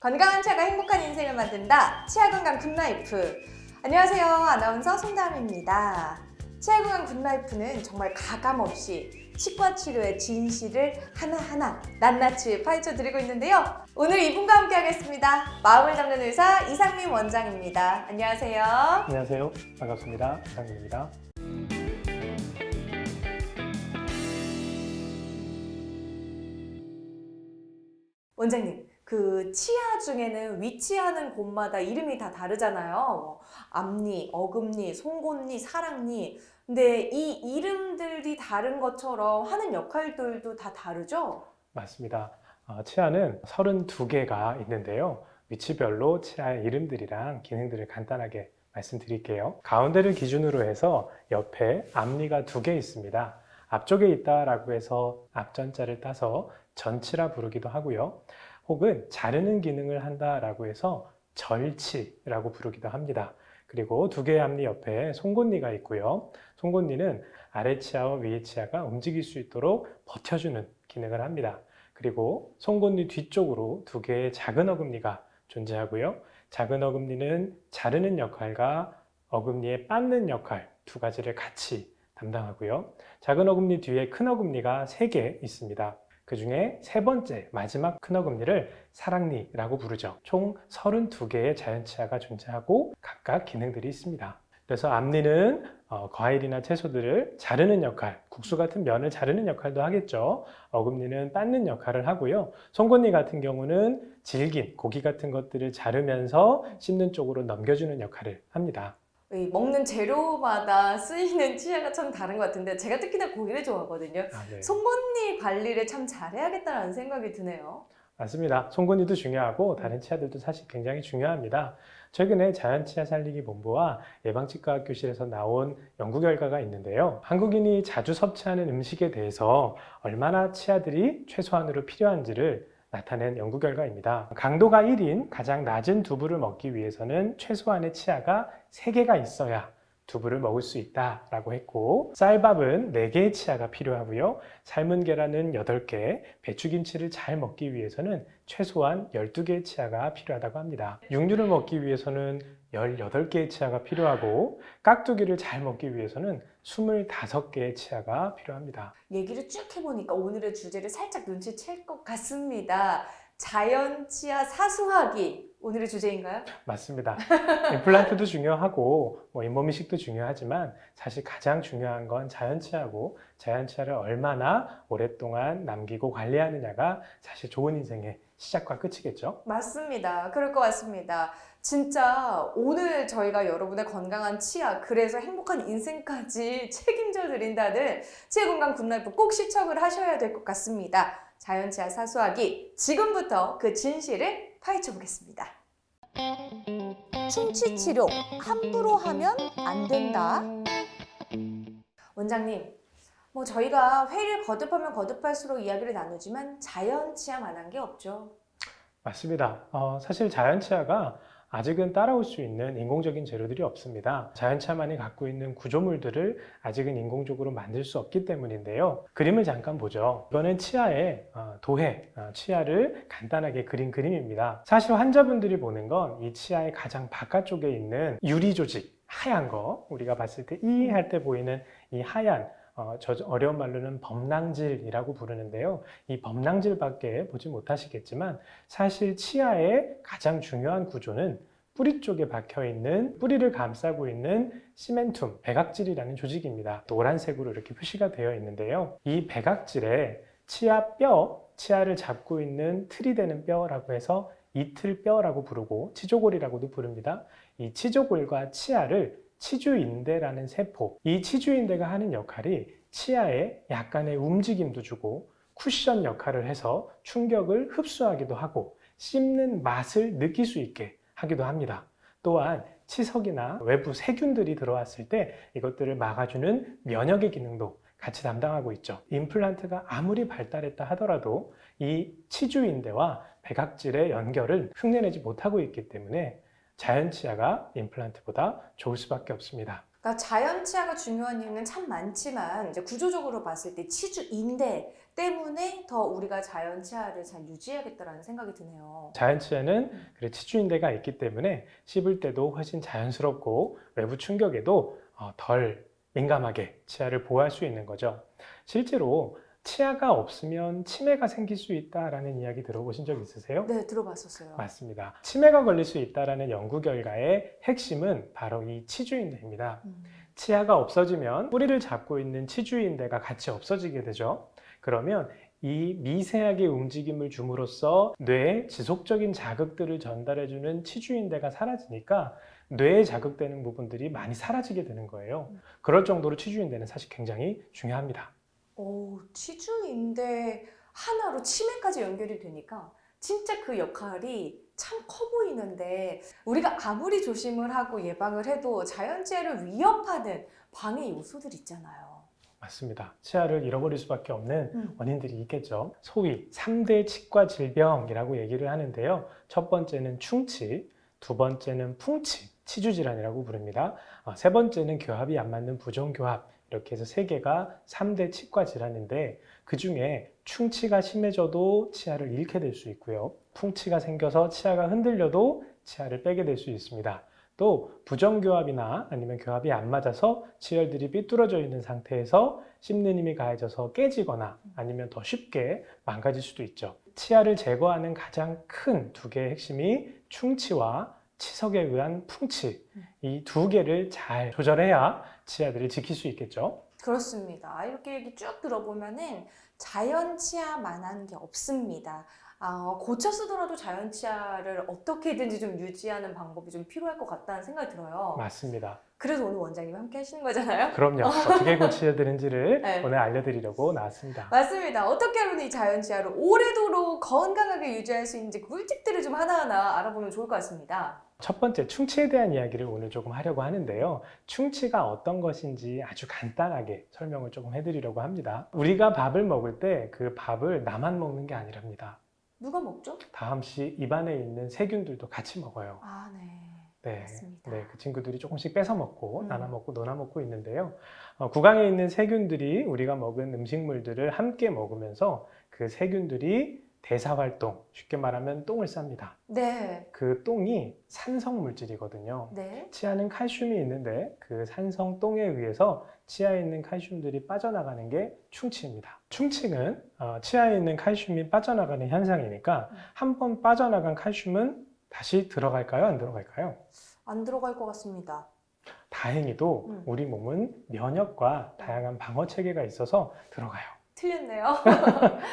건강한 치아가 행복한 인생을 만든다. 치아 건강 굿라이프. 안녕하세요. 아나운서 송다은입니다. 치아 건강 굿라이프는 정말 가감 없이 치과 치료의 진실을 하나하나 낱낱이 파헤쳐 드리고 있는데요. 오늘 이분과 함께 하겠습니다. 마음을 잡는 의사 이상민 원장입니다. 안녕하세요. 안녕하세요. 반갑습니다. 이상민입니다. 원장님, 그 치아 중에는 위치하는 곳마다 이름이 다 다르잖아요. 앞니, 어금니, 송곳니, 사랑니. 근데 이 이름들이 다른 것처럼 하는 역할들도 다 다르죠? 맞습니다. 치아는 32개가 있는데요. 위치별로 치아의 이름들이랑 기능들을 간단하게 말씀드릴게요. 가운데를 기준으로 해서 옆에 앞니가 2개 있습니다. 앞쪽에 있다라고 해서 앞전자를 따서 전치라 부르기도 하고요. 혹은 자르는 기능을 한다라고 해서 절치라고 부르기도 합니다. 그리고 2개의 앞니 옆에 송곳니가 있고요. 송곳니는 아래 치아와 위의 치아가 움직일 수 있도록 버텨주는 기능을 합니다. 그리고 송곳니 뒤쪽으로 2개의 작은 어금니가 존재하고요. 작은 어금니는 자르는 역할과 어금니의 빻는 역할 2가지를 같이 담당하고요. 작은 어금니 뒤에 큰 어금니가 3개 있습니다. 그 중에 3번째 마지막 큰 어금니를 사랑니라고 부르죠. 총 32개의 자연치아가 존재하고 각각 기능들이 있습니다. 그래서 앞니는 과일이나 채소들을 자르는 역할, 국수 같은 면을 자르는 역할도 하겠죠. 어금니는 빻는 역할을 하고요. 송곳니 같은 경우는 질긴 고기 같은 것들을 자르면서 씹는 쪽으로 넘겨주는 역할을 합니다. 이 먹는 재료마다 쓰이는 치아가 참 다른 것 같은데 제가 특히나 고기를 좋아하거든요. 네. 송곳니 관리를 참 잘해야겠다는 생각이 드네요. 맞습니다. 송곳니도 중요하고 다른 치아들도 사실 굉장히 중요합니다. 최근에 자연치아 살리기 본부와 예방치과학교실에서 나온 연구 결과가 있는데요. 한국인이 자주 섭취하는 음식에 대해서 얼마나 치아들이 최소한으로 필요한지를 나타낸 연구 결과입니다. 강도가 1인 가장 낮은 두부를 먹기 위해서는 최소한의 치아가 3개가 있어야 두부를 먹을 수 있다라고 했고, 쌀밥은 4개의 치아가 필요하고요. 삶은 계란은 8개, 배추김치를 잘 먹기 위해서는 최소한 12개의 치아가 필요하다고 합니다. 육류를 먹기 위해서는 18개의 치아가 필요하고, 깍두기를 잘 먹기 위해서는 25개의 치아가 필요합니다. 얘기를 쭉 해보니까 오늘의 주제를 살짝 눈치챌 것 같습니다. 자연치아 사수하기, 오늘의 주제인가요? 맞습니다. 임플란트도 중요하고 잇몸 이식도 중요하지만 사실 가장 중요한 건 자연치아고, 자연치아를 얼마나 오랫동안 남기고 관리하느냐가 사실 좋은 인생의 시작과 끝이겠죠. 맞습니다. 그럴 것 같습니다. 진짜 오늘 저희가 여러분의 건강한 치아, 그래서 행복한 인생까지 책임져 드린다는 치아 건강 굿라이프 꼭 시청을 하셔야 될 것 같습니다. 자연치아 사수하기, 지금부터 그 진실을 파헤쳐 보겠습니다. 충치 치료 함부로 하면 안 된다. 원장님, 저희가 회의를 거듭하면 거듭할수록 이야기를 나누지만 자연치아만한 게 없죠. 맞습니다. 사실 자연치아가 아직은 따라올 수 있는 인공적인 재료들이 없습니다. 자연치아만이 갖고 있는 구조물들을 아직은 인공적으로 만들 수 없기 때문인데요. 그림을 잠깐 보죠. 이거는 치아의 도해, 치아를 간단하게 그린 그림입니다. 사실 환자분들이 보는 건 이 치아의 가장 바깥쪽에 있는 유리 조직, 하얀 거, 우리가 봤을 때 이 할 때 보이는 이 하얀, 저 어려운 말로는 범랑질이라고 부르는데요. 이 범랑질밖에 보지 못하시겠지만 사실 치아의 가장 중요한 구조는 뿌리 쪽에 박혀있는, 뿌리를 감싸고 있는 시멘툼, 백악질이라는 조직입니다. 노란색으로 이렇게 표시가 되어 있는데요. 이 백악질에 치아 뼈, 치아를 잡고 있는 틀이 되는 뼈라고 해서 이틀뼈라고 부르고 치조골이라고도 부릅니다. 이 치조골과 치아를 치주인대라는 세포, 이 치주인대가 하는 역할이 치아에 약간의 움직임도 주고 쿠션 역할을 해서 충격을 흡수하기도 하고 씹는 맛을 느낄 수 있게 하기도 합니다. 또한 치석이나 외부 세균들이 들어왔을 때 이것들을 막아주는 면역의 기능도 같이 담당하고 있죠. 임플란트가 아무리 발달했다 하더라도 이 치주인대와 백악질의 연결을 흉내내지 못하고 있기 때문에 자연치아가 임플란트보다 좋을 수밖에 없습니다. 그러니까 자연 치아가 중요한 이유는 참 많지만 이제 구조적으로 봤을 때 치주 인대 때문에 더 우리가 자연 치아를 잘 유지해야겠다라는 생각이 드네요. 자연 치아는 그래 치주인대가 있기 때문에 씹을 때도 훨씬 자연스럽고 외부 충격에도 덜 민감하게 치아를 보호할 수 있는 거죠. 실제로 치아가 없으면 치매가 생길 수 있다라는 이야기 들어보신 적 있으세요? 네, 들어봤었어요. 맞습니다. 치매가 걸릴 수 있다라는 연구 결과의 핵심은 바로 이 치주인대입니다. 치아가 없어지면 뿌리를 잡고 있는 치주인대가 같이 없어지게 되죠. 그러면 이 미세하게 움직임을 줌으로써 뇌에 지속적인 자극들을 전달해주는 치주인대가 사라지니까 뇌에 자극되는 부분들이 많이 사라지게 되는 거예요. 그럴 정도로 치주인대는 사실 굉장히 중요합니다. 오, 치주 인대 하나로 치매까지 연결이 되니까 진짜 그 역할이 참 커 보이는데 우리가 아무리 조심을 하고 예방을 해도 자연 치아를 위협하는 방해 요소들 있잖아요. 맞습니다. 치아를 잃어버릴 수밖에 없는 원인들이 있겠죠. 소위 3대 치과 질병이라고 얘기를 하는데요. 첫 번째는 충치, 두 번째는 풍치, 치주질환이라고 부릅니다. 세 번째는 교합이 안 맞는 부종교합, 이렇게 해서 3개가 3대 치과 질환인데 그 중에 충치가 심해져도 치아를 잃게 될 수 있고요. 풍치가 생겨서 치아가 흔들려도 치아를 빼게 될 수 있습니다. 또 부정교합이나 아니면 교합이 안 맞아서 치열들이 삐뚤어져 있는 상태에서 씹는 힘이 가해져서 깨지거나 아니면 더 쉽게 망가질 수도 있죠. 치아를 제거하는 가장 큰 2개의 핵심이 충치와 치석에 의한 풍치, 이 2개를 잘 조절해야 치아들을 지킬 수 있겠죠. 그렇습니다. 이렇게 얘기 쭉 들어보면은 자연 치아만한 게 없습니다. 고쳐 쓰더라도 자연 치아를 어떻게든지 좀 유지하는 방법이 좀 필요할 것 같다는 생각이 들어요. 맞습니다. 그래서 오늘 원장님 함께 하시는 거잖아요. 그럼요. 어떻게 고쳐야 되는지를 네. 오늘 알려드리려고 나왔습니다. 맞습니다. 어떻게 하면 이 자연 치아를 오래도록 건강하게 유지할 수 있는지 꿀팁들을 좀 하나하나 알아보면 좋을 것 같습니다. 첫 번째, 충치에 대한 이야기를 오늘 조금 하려고 하는데요. 충치가 어떤 것인지 아주 간단하게 설명을 조금 해드리려고 합니다. 우리가 밥을 먹을 때 그 밥을 나만 먹는 게 아니랍니다. 누가 먹죠? 다음시 입안에 있는 세균들도 같이 먹어요. 아, 네. 네, 맞습니다. 그 친구들이 조금씩 뺏어 먹고 나눠 먹고 너나 먹고 있는데요. 구강에 있는 세균들이 우리가 먹은 음식물들을 함께 먹으면서 그 세균들이 대사활동, 쉽게 말하면 똥을 쌉니다. 네. 그 똥이 산성 물질이거든요. 네. 치아는 칼슘이 있는데 그 산성 똥에 의해서 치아에 있는 칼슘들이 빠져나가는 게 충치입니다. 충치는 치아에 있는 칼슘이 빠져나가는 현상이니까 한번 빠져나간 칼슘은 다시 들어갈까요? 안 들어갈까요? 안 들어갈 것 같습니다. 다행히도 우리 몸은 면역과 다양한 방어 체계가 있어서 들어가요. 틀렸네요.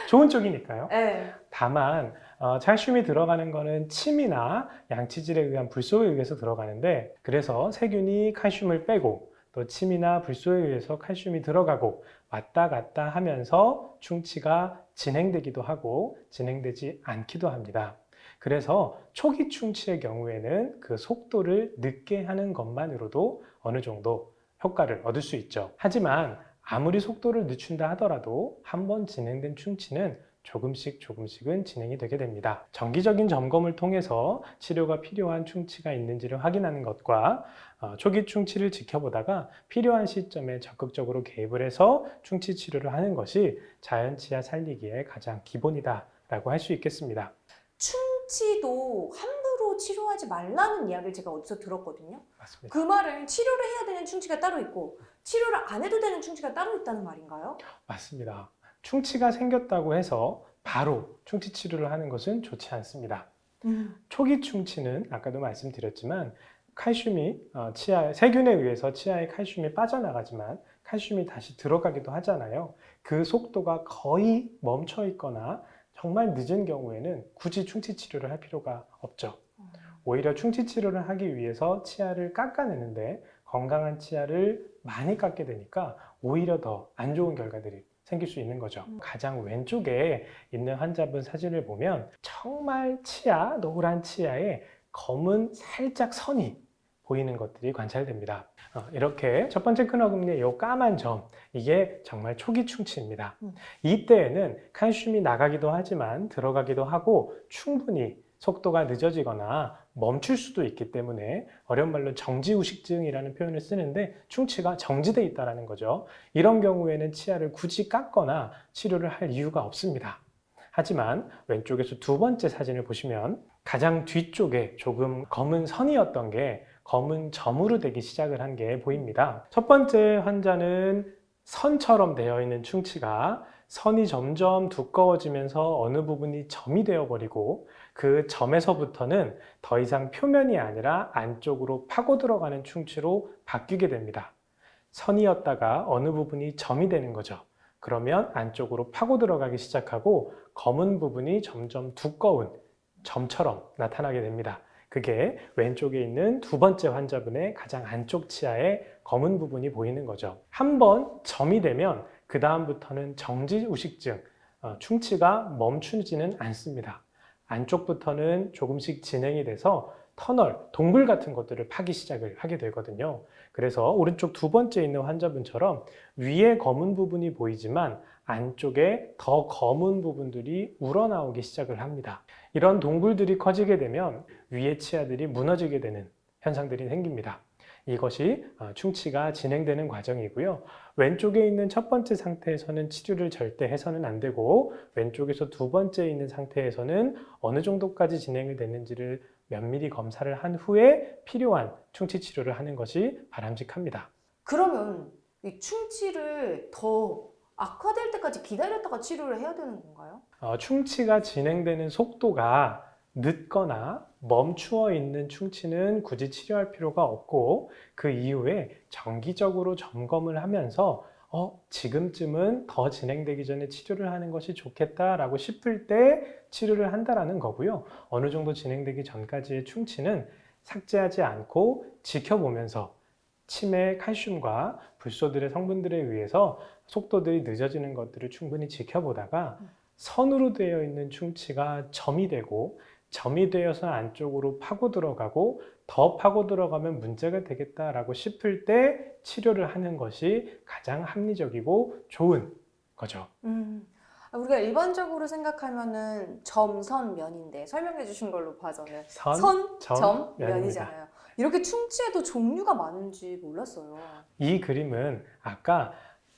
좋은 쪽이니까요. 네. 다만 칼슘이 들어가는 거는 침이나 양치질에 의한 불소에 의해서 들어가는데 그래서 세균이 칼슘을 빼고 또 침이나 불소에 의해서 칼슘이 들어가고 왔다 갔다 하면서 충치가 진행되기도 하고 진행되지 않기도 합니다. 그래서 초기 충치의 경우에는 그 속도를 늦게 하는 것만으로도 어느 정도 효과를 얻을 수 있죠. 하지만 아무리 속도를 늦춘다 하더라도 한번 진행된 충치는 조금씩은 진행이 되게 됩니다. 정기적인 점검을 통해서 치료가 필요한 충치가 있는지를 확인하는 것과 초기 충치를 지켜보다가 필요한 시점에 적극적으로 개입을 해서 충치 치료를 하는 것이 자연 치아 살리기의 가장 기본이다라고 할 수 있겠습니다. 충치도 함부로 치료하지 말라는 이야기를 제가 어디서 들었거든요. 맞습니다. 그 말은 치료를 해야 되는 충치가 따로 있고 치료를 안 해도 되는 충치가 따로 있다는 말인가요? 맞습니다. 충치가 생겼다고 해서 바로 충치 치료를 하는 것은 좋지 않습니다. 초기 충치는 아까도 말씀드렸지만 칼슘이 세균에 의해서 치아에 칼슘이 빠져나가지만 칼슘이 다시 들어가기도 하잖아요. 그 속도가 거의 멈춰 있거나 정말 늦은 경우에는 굳이 충치 치료를 할 필요가 없죠. 오히려 충치 치료를 하기 위해서 치아를 깎아내는데 건강한 치아를 많이 깎게 되니까 오히려 더 안 좋은 결과들이 생길 수 있는 거죠. 가장 왼쪽에 있는 환자분 사진을 보면 정말 노란 치아에 검은 살짝 선이 보이는 것들이 관찰됩니다. 이렇게 첫 번째 큰 어금니의 이 까만 점, 이게 정말 초기 충치입니다. 이때에는 칼슘이 나가기도 하지만 들어가기도 하고 충분히 속도가 늦어지거나 멈출 수도 있기 때문에 어려운 말로 정지의식증이라는 표현을 쓰는데 충치가 정지돼 있다는 거죠. 이런 경우에는 치아를 굳이 깎거나 치료를 할 이유가 없습니다. 하지만 왼쪽에서 두 번째 사진을 보시면 가장 뒤쪽에 조금 검은 선이었던 게 검은 점으로 되기 시작을 한 게 보입니다. 첫 번째 환자는 선처럼 되어 있는 충치가 선이 점점 두꺼워지면서 어느 부분이 점이 되어버리고 그 점에서부터는 더 이상 표면이 아니라 안쪽으로 파고 들어가는 충치로 바뀌게 됩니다. 선이었다가 어느 부분이 점이 되는 거죠. 그러면 안쪽으로 파고 들어가기 시작하고 검은 부분이 점점 두꺼운 점처럼 나타나게 됩니다. 그게 왼쪽에 있는 두 번째 환자분의 가장 안쪽 치아에 검은 부분이 보이는 거죠. 한번 점이 되면 그 다음부터는 정지의식증, 충치가 멈추지는 않습니다. 안쪽부터는 조금씩 진행이 돼서 터널, 동굴 같은 것들을 파기 시작을 하게 되거든요. 그래서 오른쪽 두 번째 있는 환자분처럼 위에 검은 부분이 보이지만 안쪽에 더 검은 부분들이 우러나오기 시작을 합니다. 이런 동굴들이 커지게 되면 위의 치아들이 무너지게 되는 현상들이 생깁니다. 이것이 충치가 진행되는 과정이고요. 왼쪽에 있는 첫 번째 상태에서는 치료를 절대 해서는 안 되고 왼쪽에서 두 번째 있는 상태에서는 어느 정도까지 진행이 됐는지를 면밀히 검사를 한 후에 필요한 충치 치료를 하는 것이 바람직합니다. 그러면 이 충치를 더 악화될 때까지 기다렸다가 치료를 해야 되는 건가요? 충치가 진행되는 속도가 늦거나 멈추어 있는 충치는 굳이 치료할 필요가 없고 그 이후에 정기적으로 점검을 하면서 지금쯤은 더 진행되기 전에 치료를 하는 것이 좋겠다라고 싶을 때 치료를 한다라는 거고요. 어느 정도 진행되기 전까지의 충치는 삭제하지 않고 지켜보면서 침의 칼슘과 불소들의 성분들에 의해서 속도들이 늦어지는 것들을 충분히 지켜보다가 선으로 되어 있는 충치가 점이 되고 점이 되어서 안쪽으로 파고 들어가고 더 파고 들어가면 문제가 되겠다라고 싶을 때 치료를 하는 것이 가장 합리적이고 좋은 거죠. 우리가 일반적으로 생각하면은 점, 선, 면인데 설명해 주신 걸로 봐서는 선, 점, 면입니다. 면이잖아요. 이렇게 충치에도 종류가 많은지 몰랐어요. 이 그림은 아까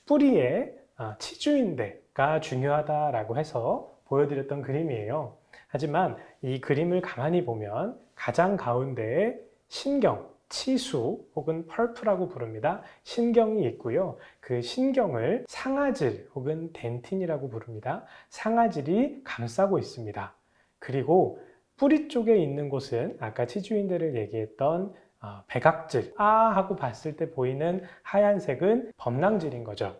뿌리에 치주인대가 중요하다라고 해서 보여드렸던 그림이에요. 하지만 이 그림을 가만히 보면 가장 가운데에 신경, 치수 혹은 펄프라고 부릅니다. 신경이 있고요. 그 신경을 상아질 혹은 덴틴이라고 부릅니다. 상아질이 감싸고 있습니다. 그리고 뿌리 쪽에 있는 곳은 아까 치주인대를 얘기했던 백악질, 하고 봤을 때 보이는 하얀색은 범랑질인 거죠.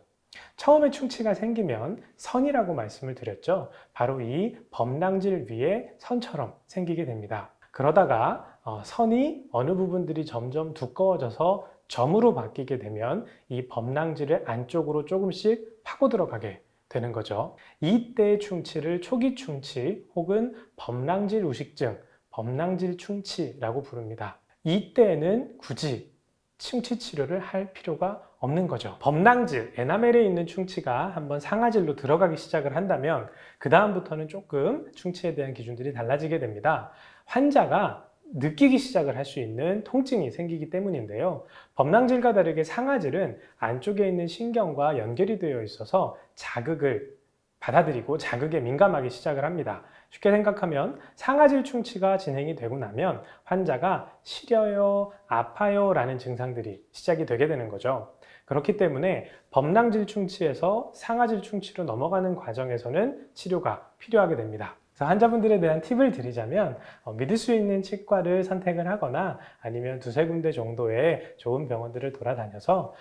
처음에 충치가 생기면 선이라고 말씀을 드렸죠. 바로 이 범랑질 위에 선처럼 생기게 됩니다. 그러다가 선이 어느 부분들이 점점 두꺼워져서 점으로 바뀌게 되면 이 범랑질을 안쪽으로 조금씩 파고 들어가게 되는 거죠. 이때의 충치를 초기 충치 혹은 범랑질 의식증, 범랑질 충치라고 부릅니다. 이때에는 굳이 충치 치료를 할 필요가 없는 거죠. 범랑질, 에나멜에 있는 충치가 한번 상아질로 들어가기 시작을 한다면 그 다음부터는 조금 충치에 대한 기준들이 달라지게 됩니다. 환자가 느끼기 시작을 할 수 있는 통증이 생기기 때문인데요. 범랑질과 다르게 상아질은 안쪽에 있는 신경과 연결이 되어 있어서 자극을 받아들이고 자극에 민감하기 시작을 합니다. 쉽게 생각하면 상아질 충치가 진행이 되고 나면 환자가 시려요, 아파요 라는 증상들이 시작이 되게 되는 거죠. 그렇기 때문에 범랑질 충치에서 상아질 충치로 넘어가는 과정에서는 치료가 필요하게 됩니다. 그래서 환자분들에 대한 팁을 드리자면 믿을 수 있는 치과를 선택을 하거나 아니면 두세 군데 정도의 좋은 병원들을 돌아다녀서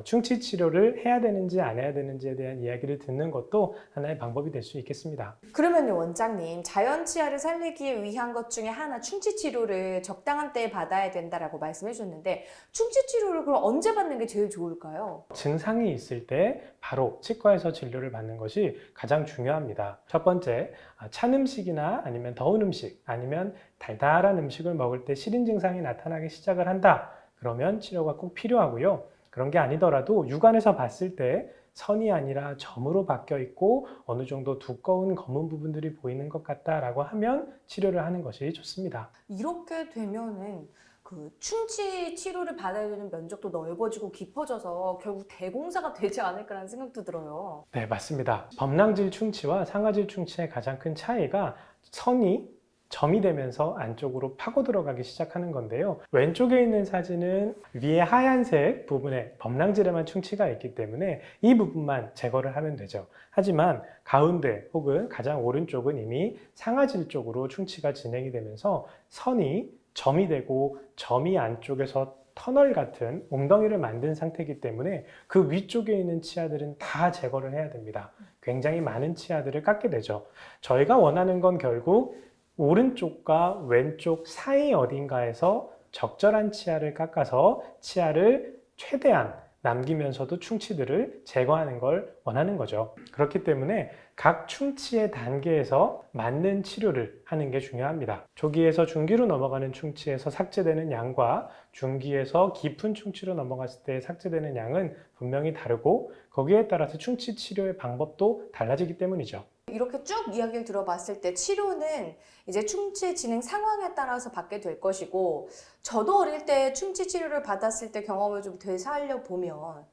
충치 치료를 해야 되는지 안 해야 되는지에 대한 이야기를 듣는 것도 하나의 방법이 될 수 있겠습니다. 그러면요, 원장님, 자연 치아를 살리기 위한 것 중에 하나 충치 치료를 적당한 때에 받아야 된다라고 말씀해 주셨는데 충치 치료를 그럼 언제 받는 게 제일 좋을까요? 증상이 있을 때 바로 치과에서 진료를 받는 것이 가장 중요합니다. 첫 번째, 찬 음식이나 아니면 더운 음식 아니면 달달한 음식을 먹을 때 시린 증상이 나타나기 시작을 한다. 그러면 치료가 꼭 필요하고요. 그런 게 아니더라도 육안에서 봤을 때 선이 아니라 점으로 바뀌어 있고 어느 정도 두꺼운 검은 부분들이 보이는 것 같다라고 하면 치료를 하는 것이 좋습니다. 이렇게 되면은 그 충치 치료를 받아야 되는 면적도 넓어지고 깊어져서 결국 대공사가 되지 않을까라는 생각도 들어요. 네, 맞습니다. 범랑질 충치와 상아질 충치의 가장 큰 차이가 선이 점이 되면서 안쪽으로 파고 들어가기 시작하는 건데요. 왼쪽에 있는 사진은 위에 하얀색 부분에 범랑질에만 충치가 있기 때문에 이 부분만 제거를 하면 되죠. 하지만 가운데 혹은 가장 오른쪽은 이미 상아질 쪽으로 충치가 진행이 되면서 선이 점이 되고 점이 안쪽에서 터널 같은 웅덩이를 만든 상태이기 때문에 그 위쪽에 있는 치아들은 다 제거를 해야 됩니다. 굉장히 많은 치아들을 깎게 되죠. 저희가 원하는 건 결국 오른쪽과 왼쪽 사이 어딘가에서 적절한 치아를 깎아서 치아를 최대한 남기면서도 충치들을 제거하는 걸 원하는 거죠. 그렇기 때문에 각 충치의 단계에서 맞는 치료를 하는 게 중요합니다. 조기에서 중기로 넘어가는 충치에서 삭제되는 양과 중기에서 깊은 충치로 넘어갔을 때 삭제되는 양은 분명히 다르고 거기에 따라서 충치 치료의 방법도 달라지기 때문이죠. 이렇게 쭉 이야기를 들어봤을 때 치료는 이제 충치 진행 상황에 따라서 받게 될 것이고, 저도 어릴 때 충치 치료를 받았을 때 경험을 좀 되살려 보면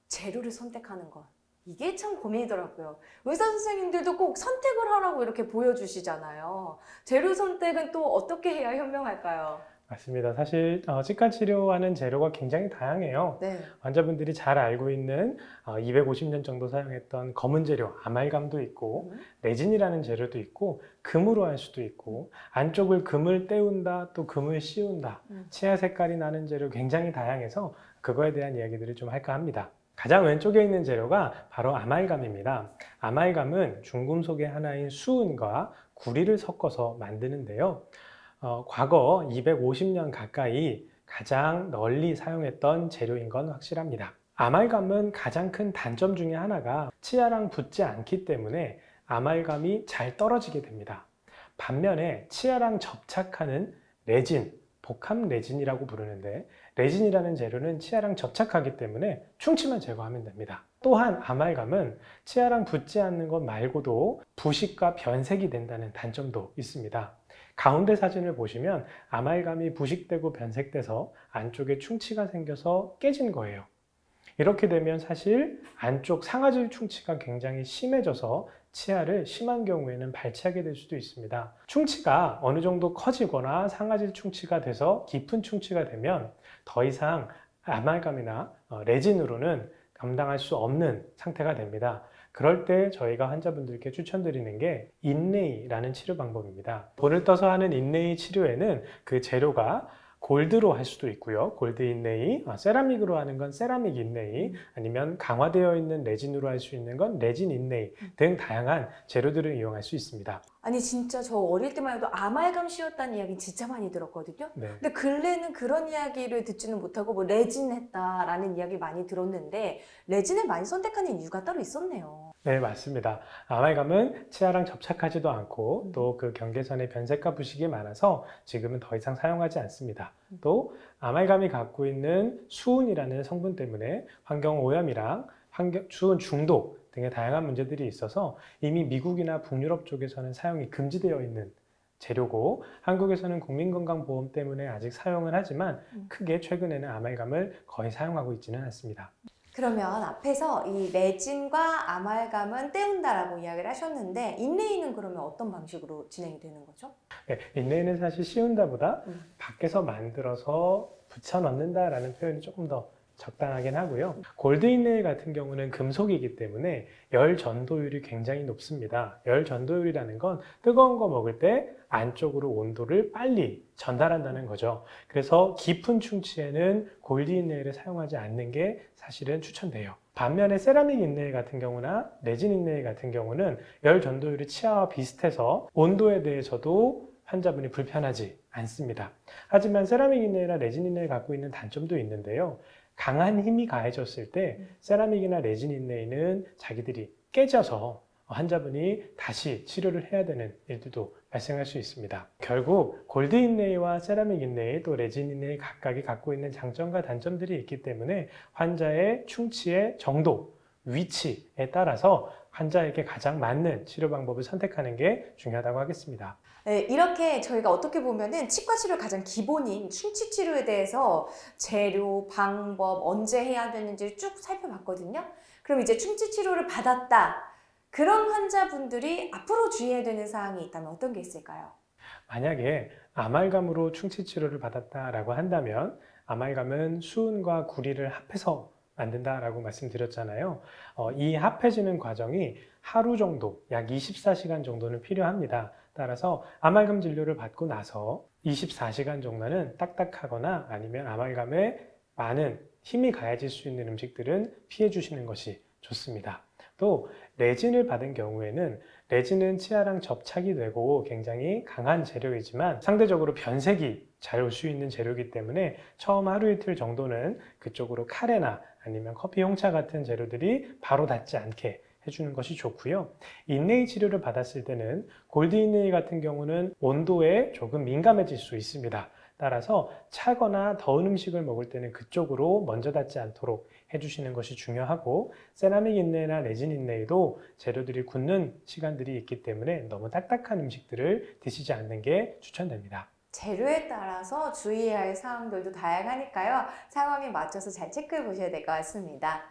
재료를 선택하는 것, 이게 참 고민이더라고요. 의사 선생님들도 꼭 선택을 하라고 이렇게 보여주시잖아요. 재료 선택은 또 어떻게 해야 현명할까요? 맞습니다. 사실 치과 치료하는 재료가 굉장히 다양해요. 네. 환자분들이 잘 알고 있는 250년 정도 사용했던 검은 재료, 아말감도 있고 레진이라는 재료도 있고 금으로 할 수도 있고 안쪽을 금을 때운다, 또 금을 씌운다. 치아 색깔이 나는 재료 굉장히 다양해서 그거에 대한 이야기들을 좀 할까 합니다. 가장 왼쪽에 있는 재료가 바로 아말감입니다. 아말감은 중금속의 하나인 수은과 구리를 섞어서 만드는데요. 과거 250년 가까이 가장 널리 사용했던 재료인 건 확실합니다. 아말감은 가장 큰 단점 중에 하나가 치아랑 붙지 않기 때문에 아말감이 잘 떨어지게 됩니다. 반면에 치아랑 접착하는 레진, 복합 레진이라고 부르는데 레진이라는 재료는 치아랑 접착하기 때문에 충치만 제거하면 됩니다. 또한 아말감은 치아랑 붙지 않는 것 말고도 부식과 변색이 된다는 단점도 있습니다. 가운데 사진을 보시면 아말감이 부식되고 변색돼서 안쪽에 충치가 생겨서 깨진 거예요. 이렇게 되면 사실 안쪽 상아질 충치가 굉장히 심해져서 치아를 심한 경우에는 발치하게 될 수도 있습니다. 충치가 어느 정도 커지거나 상아질 충치가 돼서 깊은 충치가 되면 더 이상 아말감이나 레진으로는 감당할 수 없는 상태가 됩니다. 그럴 때 저희가 환자분들께 추천드리는 게 인레이라는 치료 방법입니다. 볼을 떠서 하는 인레이 치료에는 그 재료가 골드로 할 수도 있고요. 골드 인레이, 세라믹으로 하는 건 세라믹 인레이, 아니면 강화되어 있는 레진으로 할 수 있는 건 레진 인레이 등 다양한 재료들을 이용할 수 있습니다. 아니 진짜 저 어릴 때만 해도 아말감 씌웠다는 이야기 진짜 많이 들었거든요. 네. 근데 근래는 그런 이야기를 듣지는 못하고 뭐 레진 했다라는 이야기 많이 들었는데 레진을 많이 선택하는 이유가 따로 있었네요. 네, 맞습니다. 아말감은 치아랑 접착하지도 않고 또 그 경계선에 변색과 부식이 많아서 지금은 더 이상 사용하지 않습니다. 또 아말감이 갖고 있는 수은이라는 성분 때문에 환경 오염이랑 수은 중독 등의 다양한 문제들이 있어서 이미 미국이나 북유럽 쪽에서는 사용이 금지되어 있는 재료고 한국에서는 국민건강보험 때문에 아직 사용은 하지만 크게 최근에는 아말감을 거의 사용하고 있지는 않습니다. 그러면 앞에서 이 레진과 아말감은 때운다라고 이야기를 하셨는데 인레이는 그러면 어떤 방식으로 진행이 되는 거죠? 네, 인레이는 사실 씌운다보다 밖에서 만들어서 붙여 넣는다라는 표현이 조금 더 적당하긴 하고요. 골드 인레이 같은 경우는 금속이기 때문에 열 전도율이 굉장히 높습니다. 열 전도율이라는 건 뜨거운 거 먹을 때 안쪽으로 온도를 빨리 전달한다는 거죠. 그래서 깊은 충치에는 골드 인레이를 사용하지 않는 게 사실은 추천돼요. 반면에 세라믹 인레이 같은 경우나 레진 인레이 같은 경우는 열 전도율이 치아와 비슷해서 온도에 대해서도 환자분이 불편하지 않습니다. 하지만 세라믹 인레이나 레진 인레이 갖고 있는 단점도 있는데요. 강한 힘이 가해졌을 때 세라믹이나 레진 인레이는 자기들이 깨져서 환자분이 다시 치료를 해야 되는 일들도 발생할 수 있습니다. 결국 골드 인레이와 세라믹 인레이 또 레진 인레이 각각이 갖고 있는 장점과 단점들이 있기 때문에 환자의 충치의 정도 위치에 따라서 환자에게 가장 맞는 치료 방법을 선택하는 게 중요하다고 하겠습니다. 네, 이렇게 저희가 어떻게 보면은 치과 치료 가장 기본인 충치 치료에 대해서 재료, 방법, 언제 해야 되는지 쭉 살펴봤거든요. 그럼 이제 충치 치료를 받았다. 그런 환자분들이 앞으로 주의해야 되는 사항이 있다면 어떤 게 있을까요? 만약에 아말감으로 충치 치료를 받았다라고 한다면 아말감은 수은과 구리를 합해서 만든다라고 말씀드렸잖아요. 이 합해지는 과정이 하루 정도, 약 24시간 정도는 필요합니다. 따라서 아말감 진료를 받고 나서 24시간 정도는 딱딱하거나 아니면 아말감에 많은 힘이 가해질 수 있는 음식들은 피해 주시는 것이 좋습니다. 또 레진을 받은 경우에는 레진은 치아랑 접착이 되고 굉장히 강한 재료이지만 상대적으로 변색이 잘 올 수 있는 재료이기 때문에 처음 하루 이틀 정도는 그쪽으로 카레나 아니면 커피 홍차 같은 재료들이 바로 닿지 않게 해주는 것이 좋고요. 인레이 치료를 받았을 때는 골드 인레이 같은 경우는 온도에 조금 민감해질 수 있습니다. 따라서 차거나 더운 음식을 먹을 때는 그쪽으로 먼저 닿지 않도록 해주시는 것이 중요하고, 세라믹 인레이나 레진 인레이도 재료들이 굳는 시간들이 있기 때문에 너무 딱딱한 음식들을 드시지 않는 게 추천됩니다. 재료에 따라서 주의해야 할 사항들도 다양하니까요. 상황에 맞춰서 잘 체크해 보셔야 될 것 같습니다.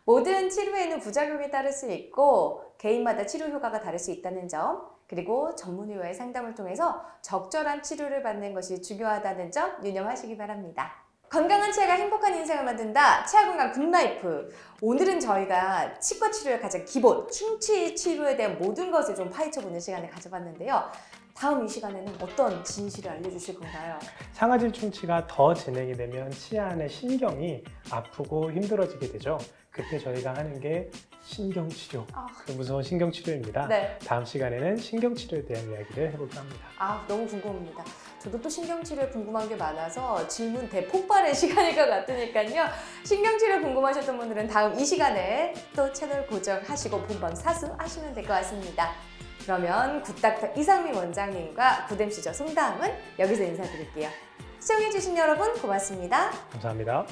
모든 치료에는 부작용이 따를 수 있고 개인마다 치료 효과가 다를 수 있다는 점, 그리고 전문의와의 상담을 통해서 적절한 치료를 받는 것이 중요하다는 점 유념하시기 바랍니다. 건강한 치아가 행복한 인생을 만든다. 치아 건강 굿라이프. 오늘은 저희가 치과 치료의 가장 기본, 충치 치료에 대한 모든 것을 좀 파헤쳐보는 시간을 가져봤는데요. 다음 이 시간에는 어떤 진실을 알려주실 건가요? 상아질 충치가 더 진행이 되면 치아 안의 신경이 아프고 힘들어지게 되죠. 그때 저희가 하는 게 신경치료, 그 무서운 신경치료입니다. 네. 다음 시간에는 신경치료에 대한 이야기를 해볼까 합니다. 너무 궁금합니다. 저도 또 신경치료에 궁금한 게 많아서 질문 대폭발의 시간일 것 같으니까요. 신경치료 궁금하셨던 분들은 다음 이 시간에 또 채널 고정하시고 본방 사수하시면 될 것 같습니다. 그러면 굿닥터 이상민 원장님과 굿MC죠 송다음은 여기서 인사드릴게요. 시청해주신 여러분 고맙습니다. 감사합니다.